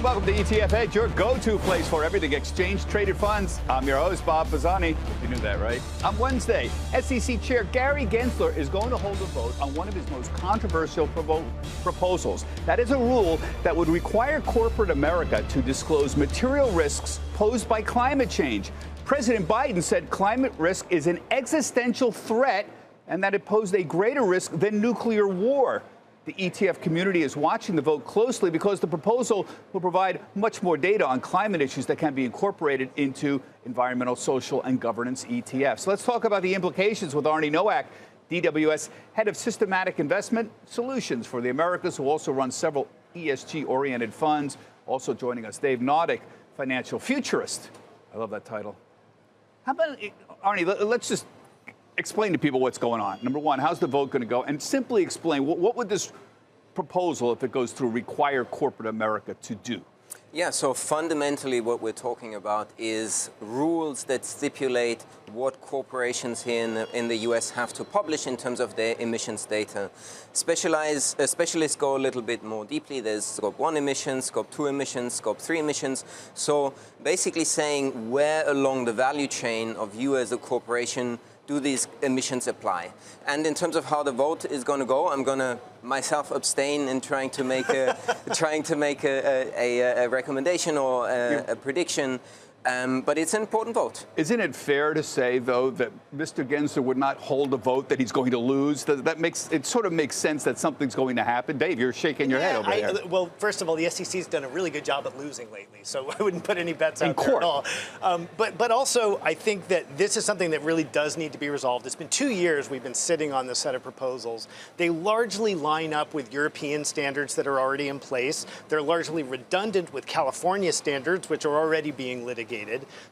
and welcome to ETF Edge, your go-to place for everything exchange-traded funds. I'm your host, Bob Pisani. You knew that, right? On Wednesday, SEC Chair Gary Gensler is going to hold a vote on one of his most controversial proposals. That is a rule that would require corporate America to disclose material risks posed by climate change. President Biden said climate risk is an existential threat and that it posed a greater risk than nuclear war. The ETF community is watching the vote closely because the proposal will provide much more data on climate issues that can be incorporated into environmental, social, and governance ETFs. Let's talk about the implications with Arnie Nowak, DWS Head of Systematic Investment Solutions for the Americas, who also runs several ESG-oriented funds. Also joining us, Dave Nodick, Financial Futurist. I love that title. How about, Arnie, let's just explain to people what's going on. Number one, how's the vote going to go? And simply explain, what would this proposal, if it goes through, require corporate America to do? Yeah, so fundamentally what we're talking about is rules that stipulate what corporations here in the US have to publish in terms of their emissions data. Specialists go a little bit more deeply. There's Scope 1 emissions, Scope 2 emissions, Scope 3 emissions. So basically saying where along the value chain of you as a corporation do these emissions apply? And in terms of how the vote is going to go, I'm going to myself abstain in trying to make a recommendation or a prediction. But it's an important vote. Isn't it fair to say, though, that Mr. Gensler would not hold a vote that he's going to lose? It sort of makes sense that something's going to happen. Dave, you're shaking your head over there. Well, first of all, the SEC's done a really good job at losing lately, so I wouldn't put any bets out there at all. But also, I think that this is something that really does need to be resolved. It's been 2 years we've been sitting on this set of proposals. They largely line up with European standards that are already in place. They're largely redundant with California standards, which are already being litigated.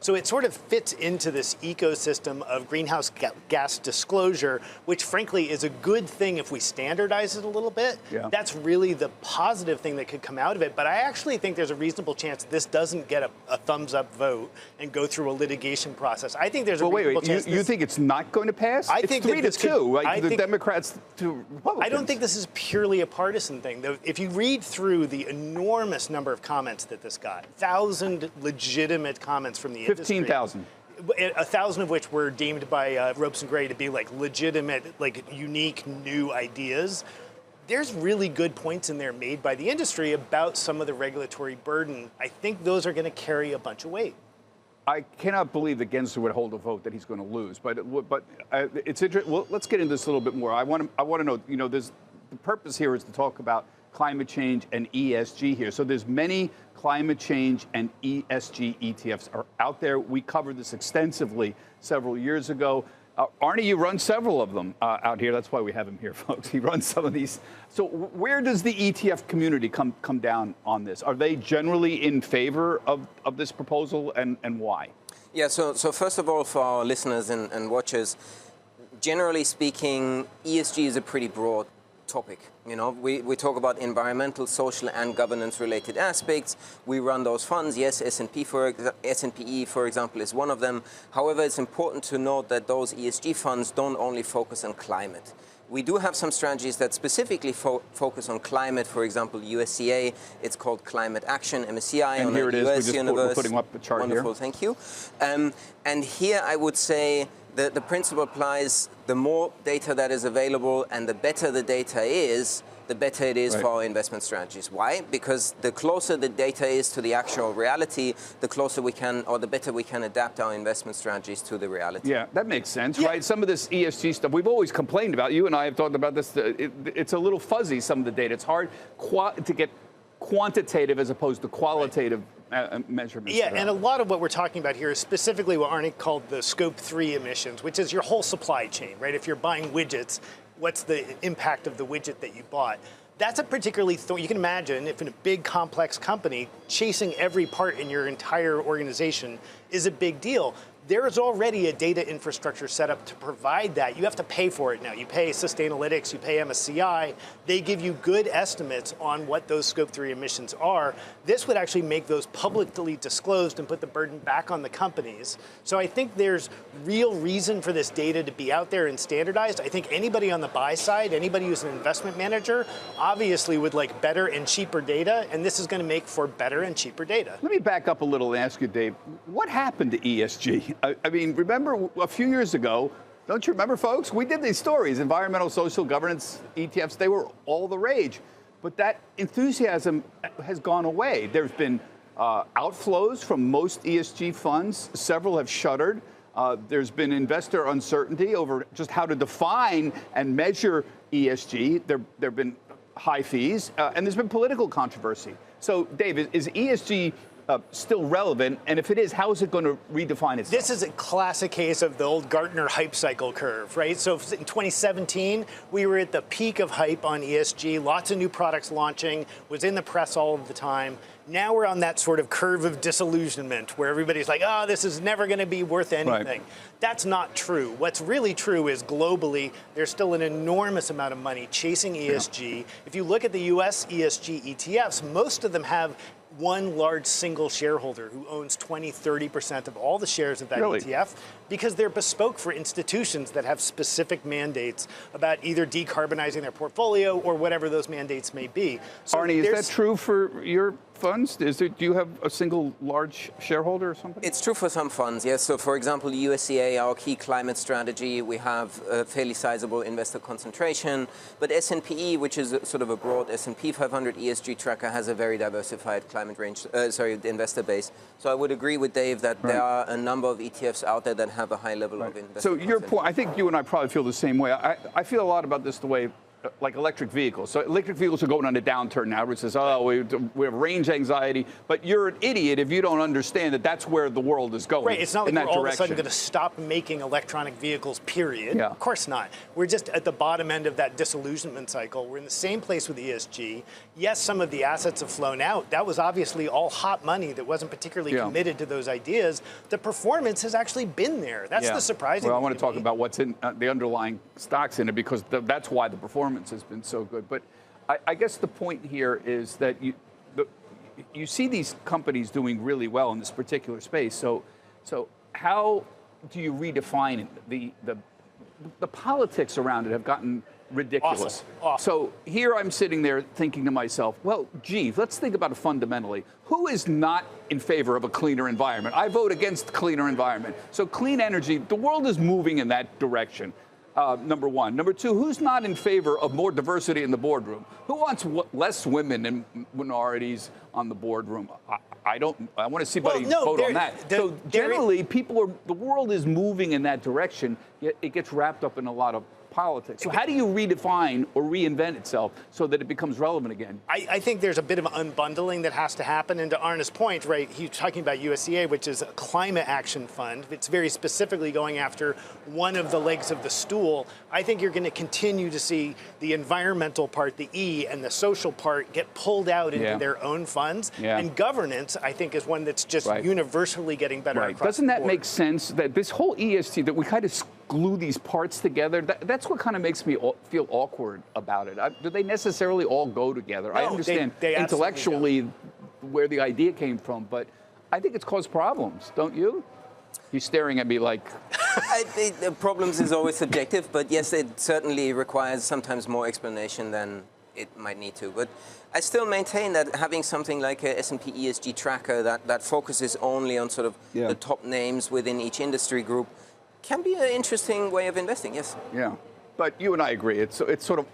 So it sort of fits into this ecosystem of greenhouse gas disclosure, which frankly is a good thing if we standardize it a little bit. Yeah. That's really the positive thing that could come out of it. But I actually think there's a reasonable chance this doesn't get a thumbs up vote and go through a litigation process. I think there's a reasonable chance. You think it's not going to pass? I think it's 3-2, right? The Democrats to Republicans. I don't think this is purely a partisan thing. If you read through the enormous number of comments that this got, 1,000 legitimate comments from the industry. 15,000. 1,000 of which were deemed by Ropes and Gray to be like legitimate, like unique new ideas. There's really good points in there made by the industry about some of the regulatory burden. I think those are going to carry a bunch of weight. I cannot believe that Gensler would hold a vote that he's going to lose, but it's interesting. Well, let's get into this a little bit more. I want to know. You know, the purpose here is to talk about climate change and ESG here. So there's many climate change and ESG ETFs are out there. We covered this extensively several years ago. Arnie, you run several of them out here. That's why we have him here, folks. He runs some of these. So where does the ETF community come down on this? Are they generally in favor of this proposal, and why? Yeah, so first of all, for our listeners and watchers, generally speaking, ESG is a pretty broad topic. You know, we talk about environmental, social, and governance-related aspects. We run those funds. Yes, S&P, for example, is one of them. However, it's important to note that those ESG funds don't only focus on climate. We do have some strategies that specifically focus on climate. For example, USCA, it's called Climate Action, MSCI, and on here the it US is. We're putting up the chart here. Wonderful, thank you. And here I would say the principle applies: the more data that is available and the better the data is, the better it is for our investment strategies. Why? Because the closer the data is to the actual reality, the closer we can, or the better we can adapt our investment strategies to the reality. Yeah, that makes sense, right? Some of this ESG stuff, we've always complained about, you and I have talked about this, it's a little fuzzy, some of the data. It's hard to get quantitative as opposed to qualitative measurements. Yeah, and a lot of what we're talking about here is specifically what Arnie called the Scope 3 emissions, which is your whole supply chain, right? If you're buying widgets, what's the impact of the widget that you bought? That's a particularly, you can imagine if in a big complex company, chasing every part in your entire organization is a big deal. there is already a data infrastructure set up to provide that. You have to pay for it now. You pay Sustainalytics, you pay MSCI. They give you good estimates on what those Scope 3 emissions are. This would actually make those publicly disclosed and put the burden back on the companies. So I think there's real reason for this data to be out there and standardized. I think anybody on the buy side, anybody who's an investment manager, obviously would like better and cheaper data, and this is going to make for better and cheaper data. Let me back up a little and ask you, Dave, what happened to ESG? I mean, remember a few years ago, don't you remember, folks? We did these stories, environmental, social, governance, ETFs, they were all the rage. But that enthusiasm has gone away. There's been outflows from most ESG funds. Several have shuttered. There's been investor uncertainty over just how to define and measure ESG. There have been high fees, and there's been political controversy. So, Dave, is ESG still relevant? And if it is, how is it going to redefine itself? This is a classic case of the old Gartner hype cycle curve, right? So in 2017, we were at the peak of hype on ESG, lots of new products launching, was in the press all of the time. Now we're on that sort of curve of disillusionment where everybody's like, oh, this is never going to be worth anything. Right. That's not true. What's really true is globally, there's still an enormous amount of money chasing ESG. Yeah. If you look at the US ESG ETFs, most of them have one large single shareholder who owns 20–30% of all the shares of that ETF, because they're bespoke for institutions that have specific mandates about either decarbonizing their portfolio or whatever those mandates may be. So Arnie, is that true for your funds? Do you have a single large shareholder or something? It's true for some funds, yes. So, for example, USCA, our key climate strategy, we have a fairly sizable investor concentration. But S&P, which is sort of a broad S&P 500 ESG tracker, has a very diversified climate range, investor base. So I would agree with Dave that there are a number of ETFs out there that have a high level of investor. So your point, I think you and I probably feel the same way. I feel a lot about this the way like electric vehicles. So electric vehicles are going on a downturn now, which says, oh, we have range anxiety. But you're an idiot if you don't understand that that's where the world is going. Right, it's not like we're all of a sudden going to stop making electronic vehicles, period. Yeah. Of course not. We're just at the bottom end of that disillusionment cycle. We're in the same place with ESG. Yes, some of the assets have flown out. That was obviously all hot money that wasn't particularly committed to those ideas. The performance has actually been there. That's the surprising thing. Well, I want to talk about what's in the underlying stocks in it, because that's why the performance has been so good. But I guess the point here is that you see these companies doing really well in this particular space. So how do you redefine it? The politics around it have gotten ridiculous. Awesome. So here I'm sitting there thinking to myself, well, gee, let's think about it fundamentally. Who is not in favor of a cleaner environment? I vote against cleaner environment. So clean energy, the world is moving in that direction. Number one. Number two, who's not in favor of more diversity in the boardroom? Who wants less women and minorities on the boardroom? I want to see somebody vote on that. So generally, the world is moving in that direction, yet it gets wrapped up in a lot of politics. So how do you redefine or reinvent itself so that it becomes relevant again? I think there's a bit of unbundling that has to happen. And to Arna's point, right, he's talking about USCA, which is a climate action fund. It's very specifically going after one of the legs of the stool. I think you're going to continue to see the environmental part, the E, and the social part get pulled out into their own funds. Yeah. And governance, I think, is one that's just universally getting better across Doesn't the that board. Make sense that this whole ESG, that we kind of glue these parts together, that's what kind of makes me feel awkward about it. Do they necessarily all go together? No, I understand they intellectually where the idea came from, but I think it's caused problems, don't you? You're staring at me like... The problems is always subjective, but yes, it certainly requires sometimes more explanation than it might need to. But I still maintain that having something like a S&P ESG tracker that focuses only on sort of the top names within each industry group can be an interesting way of investing, yes. Yeah. But you and I agree. It's sort of,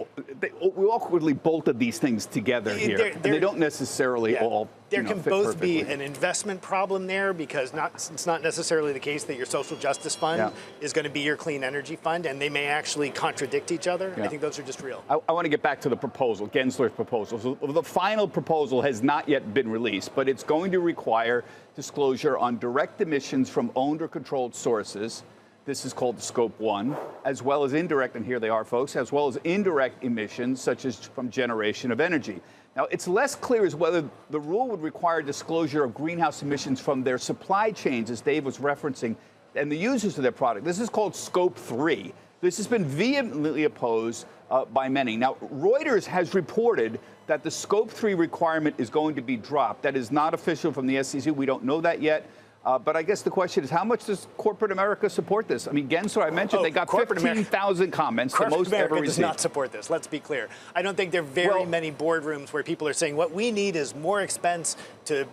we awkwardly bolted these things together here. And they don't necessarily all There can fit both perfectly. be an investment problem there, because it's not necessarily the case that your social justice fund is going to be your clean energy fund, and they may actually contradict each other. I think those are just real. I want to get back to the proposal, Genslers proposal. So the final proposal has not yet been released, but it's going to require disclosure on direct emissions from owned or controlled sources. This is called Scope 1, as well as indirect, and here they are, folks, as well as indirect emissions, such as from generation of energy. Now, it's less clear as whether the rule would require disclosure of greenhouse emissions from their supply chains, as Dave was referencing, and the users of their product. This is called Scope 3. This has been vehemently opposed by many. Now, Reuters has reported that the Scope 3 requirement is going to be dropped. That is not official from the SEC. We don't know that yet. But I guess the question is, how much does corporate America support this? I mean, Gensler, I mentioned they got 15,000 comments, the most ever received. Does not support this. Let's be clear. I don't think there are very many boardrooms where people are saying what we need is more expense to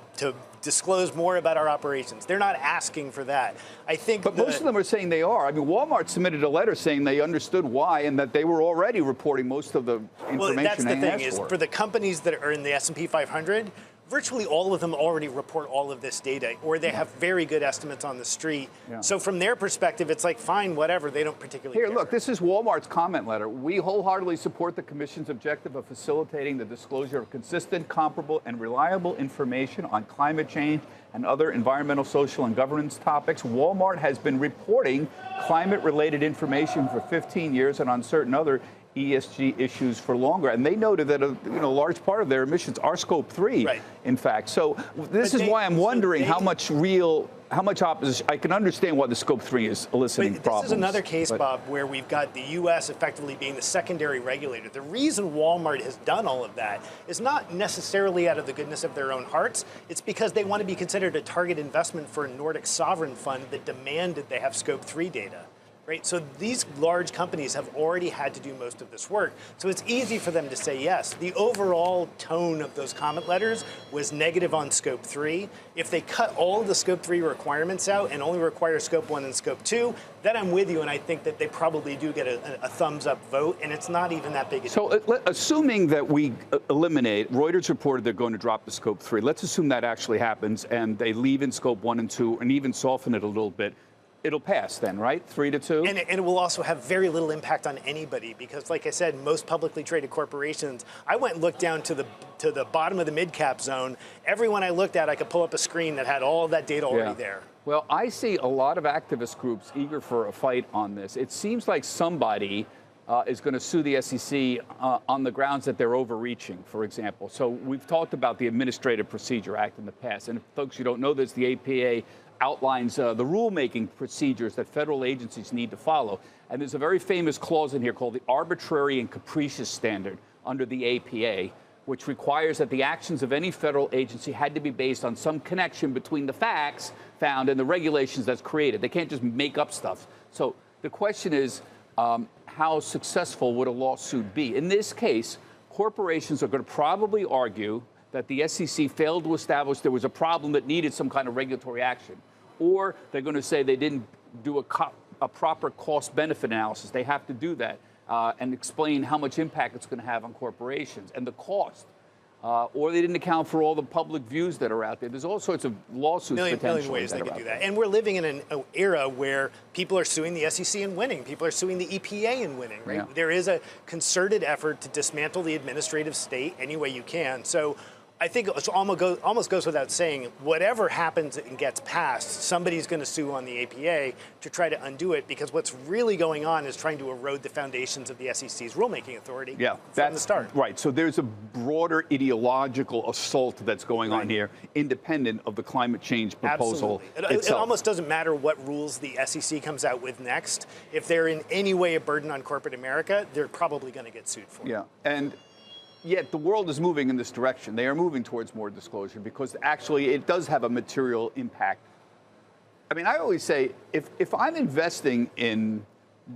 disclose more about our operations. They're not asking for that. I think But most of them are saying they are. I mean, Walmart submitted a letter saying they understood why and that they were already reporting most of the information well, that's the thing is, for. For the companies that are in the S&P 500, virtually all of them already report all of this data, or they have very good estimates on the street. Yeah. So from their perspective, it's like, fine, whatever. They don't particularly care. Here, look, this is Walmart's comment letter. We wholeheartedly support the Commission's objective of facilitating the disclosure of consistent, comparable, and reliable information on climate change and other environmental, social, and governance topics. Walmart has been reporting climate-related information for 15 years and on certain other ESG issues for longer, and they noted that a large part of their emissions are Scope 3, right, in fact. So this is why I'm wondering how much opposition. I can understand why the Scope 3 is eliciting problems. This is another case, Bob, where we've got the U.S. effectively being the secondary regulator. The reason Walmart has done all of that is not necessarily out of the goodness of their own hearts. It's because they want to be considered a target investment for a Nordic sovereign fund that demanded they have Scope 3 data. Right? So these large companies have already had to do most of this work. So it's easy for them to say yes. The overall tone of those comment letters was negative on Scope 3. If they cut all of the Scope 3 requirements out and only require Scope 1 and Scope 2, then I'm with you, and I think that they probably do get a thumbs-up vote, and it's not even that big a deal. So assuming that we eliminate, Reuters reported they're going to drop the Scope 3. Let's assume that actually happens, and they leave in Scope 1 and 2 and even soften it a little bit. It'll pass then, right? 3-2? And it will also have very little impact on anybody because, like I said, most publicly traded corporations, I went and looked down to the bottom of the mid-cap zone. Everyone I looked at, I could pull up a screen that had all of that data already there. Well, I see a lot of activist groups eager for a fight on this. It seems like somebody is going to sue the SEC on the grounds that they're overreaching, for example. So we've talked about the Administrative Procedure Act in the past. And folks, you don't know this, the APA outlines the rulemaking procedures that federal agencies need to follow. And there's a very famous clause in here called the arbitrary and capricious standard under the APA, which requires that the actions of any federal agency had to be based on some connection between the facts found and the regulations that's created. They can't just make up stuff. So the question is, how successful would a lawsuit be? In this case, corporations are going to probably argue that the SEC failed to establish there was a problem that needed some kind of regulatory action. Or they're going to say they didn't do a proper cost-benefit analysis. They have to do that and explain how much impact it's going to have on corporations and the cost. Or they didn't account for all the public views that are out there. There's all sorts of lawsuits potentially. Million ways they could do that. And we're living in an era where people are suing the SEC and winning. People are suing the EPA and winning. Right? Yeah. There is a concerted effort to dismantle the administrative state any way you can. So I think it almost goes without saying, whatever happens and gets passed, somebody's going to sue on the APA to try to undo it, because what's really going on is trying to erode the foundations of the SEC's rulemaking authority from the start. Right. So there's a broader ideological assault that's going on here, independent of the climate change proposal itself. It almost doesn't matter what rules the SEC comes out with next. If they're in any way a burden on corporate America, they're probably going to get sued for it. Yeah. And yet the world is moving in this direction. They are moving towards more disclosure because actually it does have a material impact. I mean, I always say if I'm investing in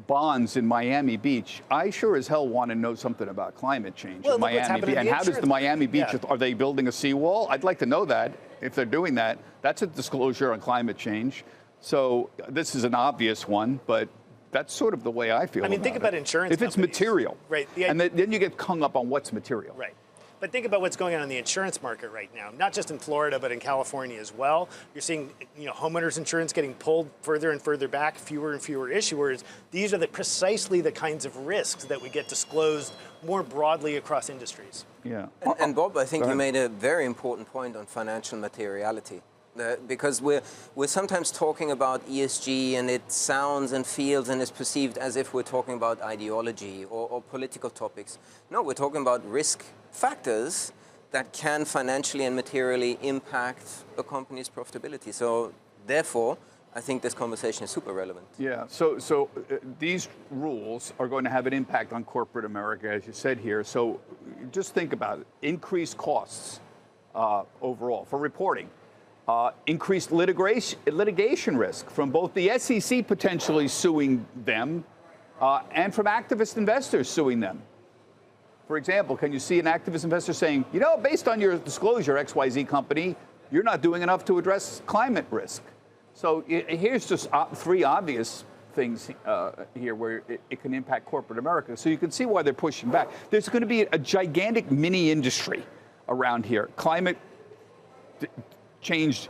bonds in Miami Beach, I sure as hell want to know something about climate change in Miami Beach. And how does the Miami Beach, are they building a seawall? I'd like to know that. If they're doing that, that's a disclosure on climate change. So this is an obvious one, but that's sort of the way I feel. I mean, think about insurance if it's companies. Material. Right. And then you get hung up on what's material. Right. But think about what's going on in the insurance market right now, not just in Florida, but in California as well. You're seeing, homeowners insurance getting pulled further and further back, fewer and fewer issuers. These are precisely the kinds of risks that would get disclosed more broadly across industries. Yeah. And Bob, I think you made a very important point on financial materiality. Because we're sometimes talking about ESG and it sounds and feels and is perceived as if we're talking about ideology or political topics. No, we're talking about risk factors that can financially and materially impact a company's profitability. So therefore, I think this conversation is super relevant. Yeah, so these rules are going to have an impact on corporate America, as you said here. So just think about it. Increased costs overall for reporting. Increased litigation risk from both the SEC potentially suing them and from activist investors suing them. For example, can you see an activist investor saying, you know, based on your disclosure, XYZ company, you're not doing enough to address climate risk? So here's just three obvious things here where it can impact corporate America. So you can see why they're pushing back. There's going to be a gigantic mini industry around here. Climate change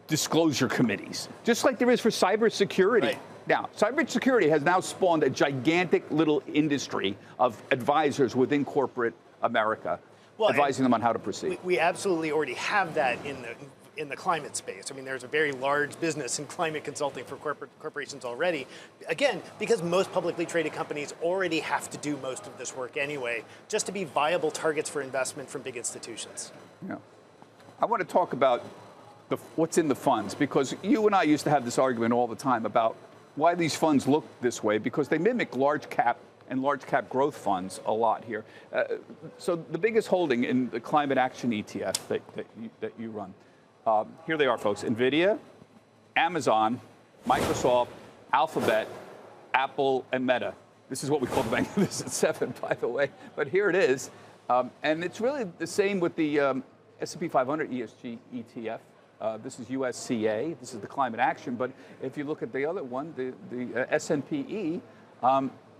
disclosure committees, just like there is for cybersecurity. Right. Now, cybersecurity has now spawned a gigantic little industry of advisors within corporate America, advising them on how to proceed. We absolutely already have that in the climate space. I mean, there's a very large business in climate consulting for corporations already. Again, because most publicly traded companies already have to do most of this work anyway, just to be viable targets for investment from big institutions. Yeah. I want to talk about what's in the funds, because you and I used to have this argument all the time about why these funds look this way, because they mimic large cap and large cap growth funds a lot here. So the biggest holding in the climate action ETF that you run, here they are, folks: NVIDIA, Amazon, Microsoft, Alphabet, Apple, and Meta. This is what we call the Magnificent Seven, by the way, but here it is. And it's really the same with the S&P 500 ESG ETF. This is USCA. This is the climate action. But if you look at the other one, the S&P,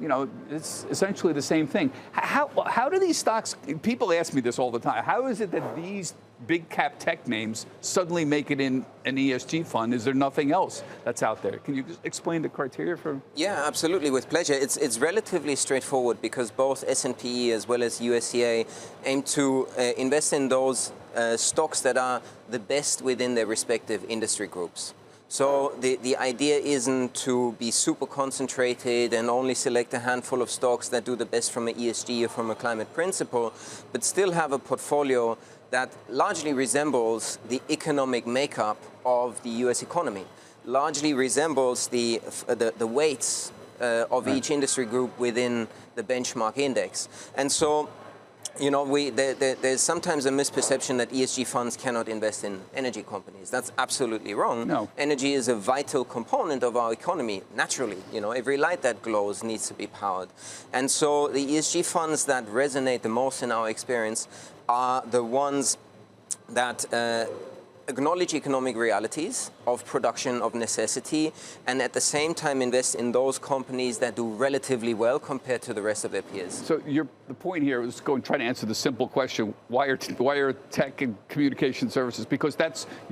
you know, it's essentially the same thing. How do these stocks? People ask me this all the time. How is it that these big cap tech names suddenly make it in an ESG fund? Is there nothing else that's out there? Can you just explain the criteria for? Yeah, absolutely, with pleasure. It's relatively straightforward because both S&P as well as USCA aim to invest in those stocks that are the best within their respective industry groups. So the idea isn't to be super concentrated and only select a handful of stocks that do the best from an ESG or from a climate principle, but still have a portfolio that largely resembles the economic makeup of the US economy, largely resembles the weights of each industry group within the benchmark index. And so, you know, there's sometimes a misperception that ESG funds cannot invest in energy companies. That's absolutely wrong. No. Energy is a vital component of our economy, naturally. You know, every light that glows needs to be powered. And so the ESG funds that resonate the most in our experience are the ones that acknowledge economic realities of production of necessity, and at the same time invest in those companies that do relatively well compared to the rest of their peers. So the point here is try to answer the simple question: why are tech and communication services? Because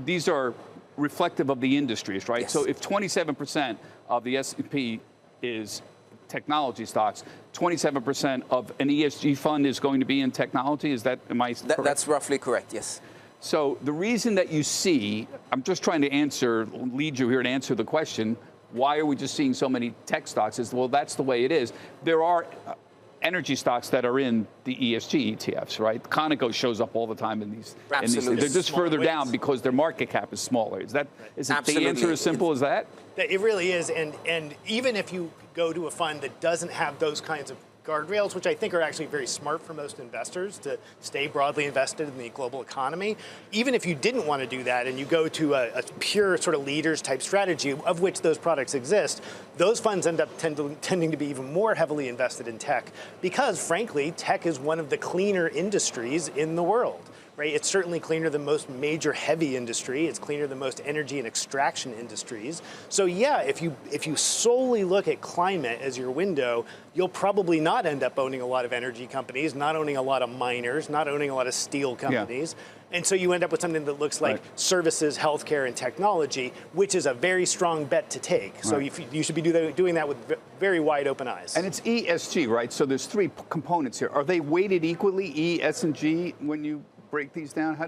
these are reflective of the industries, right? Yes. So if 27% of the S&P is technology stocks, 27% of an ESG fund is going to be in technology. Is that, am I correct? That's roughly correct, yes. So the reason that you see, I'm just trying to lead you here to answer the question, why are we just seeing so many tech stocks, is, well, that's the way it is. There are energy stocks that are in the ESG ETFs, right? Conoco shows up all the time in these. Absolutely. They're just further down because their market cap is smaller. Is it the answer as simple as that? It really is, and even if you go to a fund that doesn't have those kinds of guardrails, which I think are actually very smart for most investors to stay broadly invested in the global economy, even if you didn't want to do that and you go to a pure sort of leaders type strategy, of which those products exist, those funds end up tending to be even more heavily invested in tech because, frankly, tech is one of the cleaner industries in the world. Right? It's certainly cleaner than most major heavy industry. It's cleaner than most energy and extraction industries. So yeah, if you solely look at climate as your window, you'll probably not end up owning a lot of energy companies, not owning a lot of miners, not owning a lot of steel companies. Yeah. And so you end up with something that looks like services, healthcare, and technology, which is a very strong bet to take. So you should be doing that with very wide open eyes. And it's ESG, right? So there's three components here. Are they weighted equally, E, S, and G, when you break these down? How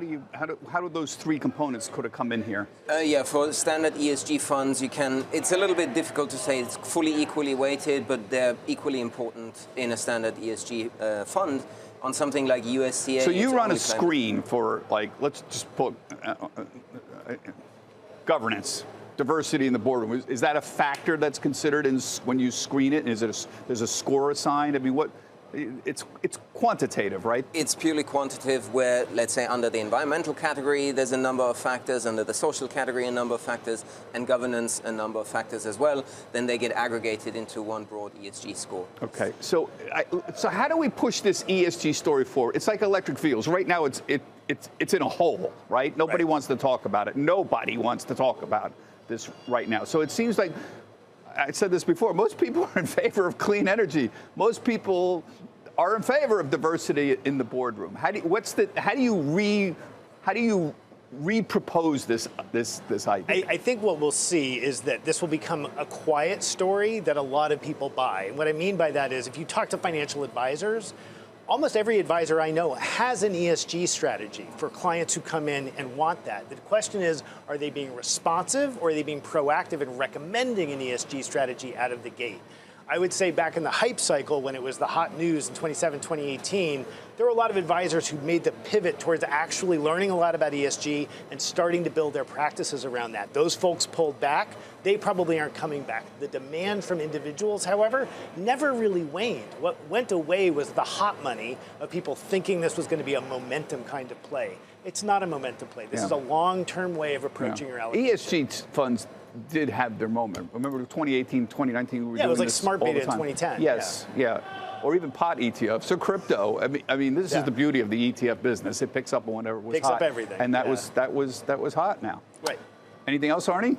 do those three components could have come in here? Yeah, for standard ESG funds, it's a little bit difficult to say it's fully equally weighted, but they're equally important in a standard ESG fund. On something like USCA. So you run a screen for, like, let's just put governance. diversity in the boardroom. Is that a factor that's considered when you screen it? Is it there's a score assigned? I mean, it's quantitative, right? It's purely quantitative where, let's say, under the environmental category, there's a number of factors, under the social category, a number of factors, and governance, a number of factors as well. Then they get aggregated into one broad ESG score. Okay, so how do we push this ESG story forward? It's like electric vehicles. Right now, it's in a hole, right? Nobody wants to talk about it. Nobody wants to talk about this right now. So it seems like, I said this before, most people are in favor of clean energy. Most people are in favor of diversity in the boardroom. How do you re-propose this idea? I think what we'll see is that this will become a quiet story that a lot of people buy. And what I mean by that is if you talk to financial advisors, almost every advisor I know has an ESG strategy for clients who come in and want that. The question is, are they being responsive or are they being proactive in recommending an ESG strategy out of the gate? I would say back in the hype cycle when it was the hot news in 2018, there were a lot of advisors who made the pivot towards actually learning a lot about ESG and starting to build their practices around that. Those folks pulled back. They probably aren't coming back. The demand from individuals, however, never really waned. What went away was the hot money of people thinking this was going to be a momentum kind of play. It's not a momentum play. This is a long-term way of approaching your allocation. ESG funds did have their moment. Remember 2018, 2019, we were doing this all the time. Yeah, it was like smart beta in 2010. Yes, yeah. Or even pot ETFs or crypto. I mean, this is the beauty of the ETF business. It picks up on whatever was hot. Picks up everything. And that was hot now. Right. Anything else, Arnie?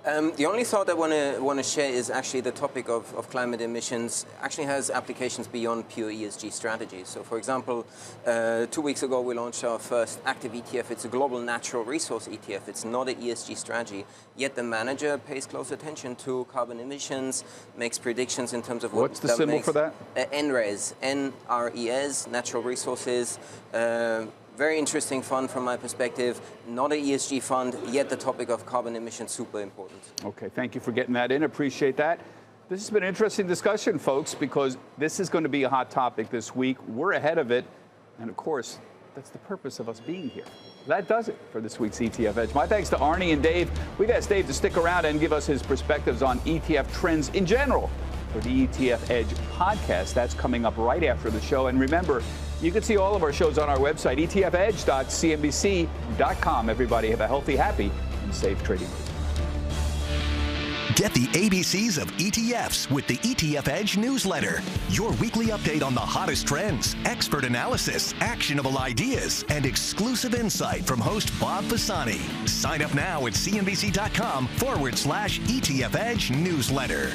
The only thought I want to share is actually the topic of climate emissions actually has applications beyond pure ESG strategies. So, for example, 2 weeks ago we launched our first active ETF. It's a global natural resource ETF. It's not an ESG strategy, yet the manager pays close attention to carbon emissions, makes predictions in terms of what's the symbol for that? NRES, N-R-E-S, natural resources. Very interesting fund from my perspective, not an ESG fund, yet the topic of carbon emissions super important. Okay, thank you for getting that in. Appreciate that. This has been an interesting discussion, folks, because this is going to be a hot topic this week. We're ahead of it. And of course, that's the purpose of us being here. That does it for this week's ETF Edge. My thanks to Arnie and Dave. We've asked Dave to stick around and give us his perspectives on ETF trends in general for the ETF Edge podcast. That's coming up right after the show. And remember, you can see all of our shows on our website, etfedge.cnbc.com. Everybody have a healthy, happy, and safe trading week. Get the ABCs of ETFs with the ETF Edge newsletter. Your weekly update on the hottest trends, expert analysis, actionable ideas, and exclusive insight from host Bob Pisani. Sign up now at cnbc.com/ETF Edge newsletter.